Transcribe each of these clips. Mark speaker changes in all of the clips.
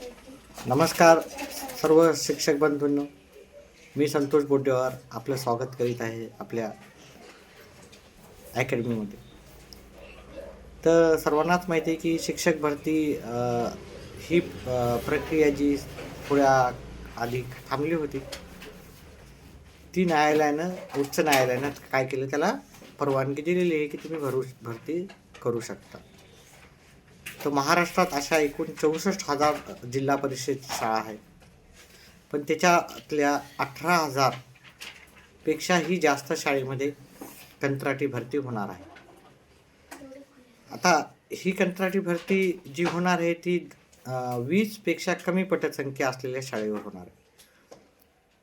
Speaker 1: नमस्कार सर्व शिक्षक बंधूंनो, मी संतोष बोड्डेवार आपलं स्वागत करीत आहे आपल्या अकॅडमीमध्ये. तर सर्वांनाच माहिती आहे की शिक्षक भरती ही प्रक्रिया जी थोड्या आधी थांबली होती, ती उच्च न्यायालयानं काय केलं, त्याला परवानगी दिलेली आहे की तुम्ही भरती करू शकता. तर महाराष्ट्रात अशा एकूण 64,000 जिल्हा परिषद शाळा आहेत, पण त्याच्यातल्या 18,000 पेक्षाही जास्त शाळेमध्ये कंत्राटी भरती होणार आहे. आता ही कंत्राटी भरती जी होणार आहे ती 20 पेक्षा कमी पटसंख्या असलेल्या शाळेवर होणार आहे.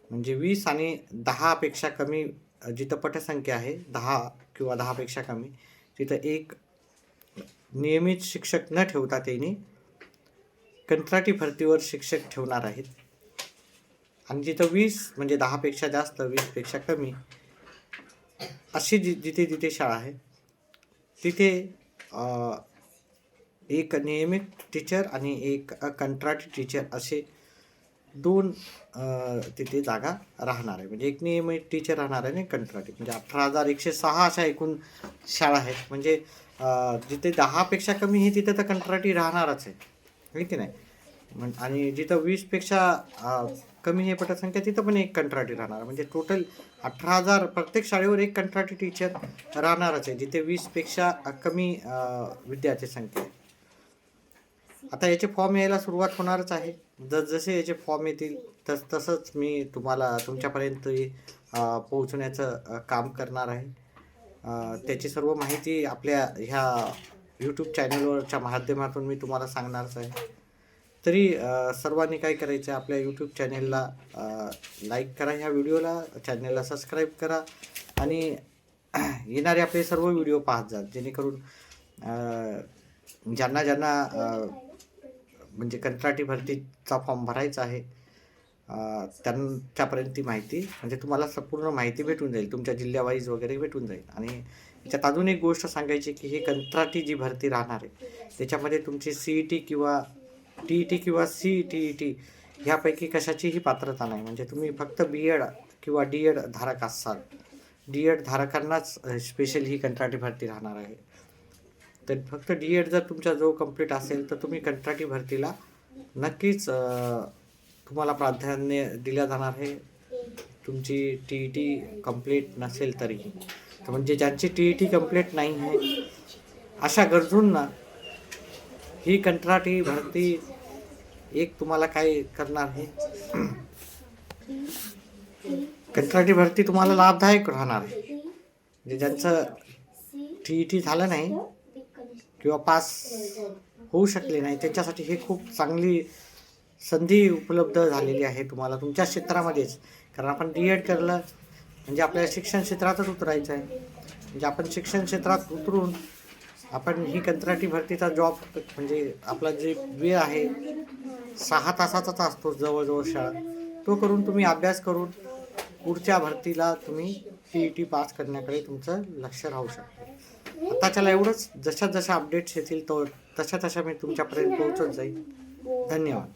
Speaker 1: म्हणजे 20 आणि 10 पेक्षा कमी जिथं पटसंख्या आहे 10 किंवा 10 पेक्षा कमी, तिथं एक नियमित शिक्षक न ठेवता त्यांनी कंत्राटी भरतीवर शिक्षक ठेवणार आहेत. आणि जिथं 20 म्हणजे 10 पेक्षा जास्त 20 पेक्षा कमी अशी जिथे शाळा आहे तिथे एक नियमित टीचर आणि एक कंत्राटी टीचर असे दोन तिथे जागा राहणार आहे. म्हणजे एक नियमित टीचर राहणार आहे आणि कंत्राटी, म्हणजे 18,106 अशा एकूण शाळा आहेत. म्हणजे जिथे 10 पेक्षा कमी आहे तिथे तर कंत्राटी राहणारच आहे की नाही. आणि जिथं 20 पेक्षा कमी आहे पटसंख्या तिथं पण एक कंत्राटी राहणार. म्हणजे टोटल 18,000 प्रत्येक शाळेवर एक कंत्राटी टीचर राहणारच आहे जिथे 20 पेक्षा कमी विद्यार्थी संख्या आहे. आता याचे फॉर्म यायला सुरुवात होणारच आहे. जसे याचे फॉर्म येतील तसंच मी तुम्हाला तुमच्यापर्यंत पोहोचवण्याचं काम करणार आहे. त्याची सर्व माहिती आपल्या ह्या यूट्यूब चॅनलवरच्या माध्यमातून मी तुम्हाला सांगणारच आहे. तरी सर्वांनी काय करायचं आहे, आपल्या यूट्यूब चॅनलला लाईक करा, ह्या व्हिडिओला चॅनलला सबस्क्राईब करा आणि येणारे आपले सर्व व्हिडिओ पाहत जा, जेणेकरून ज्यांना म्हणजे कंत्राटी भरतीचा फॉर्म भरायचा आहे त्यांच्यापर्यंत ती माहिती, म्हणजे तुम्हाला संपूर्ण माहिती भेटून जाईल, तुमच्या जिल्ह्यावाईज वगैरे भेटून जाईल. आणि त्याच्यात अजून एक गोष्ट सांगायची की ही कंत्राटी जी भरती राहणार आहे त्याच्यामध्ये तुमची CET किंवा TET किंवा CTET ह्यापैकी कशाचीही पात्रता नाही. म्हणजे तुम्ही फक्त BEd किंवा DEd धारक असाल. DEd धारकांनाच स्पेशल ही कंत्राटी भरती राहणार आहे. तर फक्त DEd जर तुमचा जो कंप्लीट असेल तर तुम्ही कंत्राटी भरतीला नक्कीच तुम्हाला प्राधान्य दिल्या जाणार आहे. तुमची TET कंप्लीट नसेल तरीही. तर म्हणजे ज्यांची TET कंप्लीट नाही आहे अशा गरजूंना ही कंत्राटी भरती एक तुम्हाला काय करणार आहे, कंत्राटी भरती तुम्हाला लाभदायक राहणार आहे. म्हणजे ज्यांचं TET झालं नाही किंवा पास होऊ शकले नाही त्यांच्यासाठी हे खूप चांगली संधी उपलब्ध झालेली आहे तुम्हाला तुमच्या क्षेत्रामध्येच. कारण आपण DEd केलं म्हणजे आपल्याला शिक्षण क्षेत्रातच उतरायचं आहे. म्हणजे आपण शिक्षण क्षेत्रात उतरून आपण ही कंत्राटी भरतीचा जॉब, म्हणजे आपला जे वेळ आहे 6 तासाचाच असतो जवळजवळ शाळा, तो करून तुम्ही अभ्यास करून पुढच्या भरतीला तुम्ही TET पास करण्याकडे तुमचं लक्ष राहू शकतं. आताच्याला एवढंच. जशा अपडेट्स येतील तशा मी तुमच्यापर्यंत पोहोचत जाईल. धन्यवाद.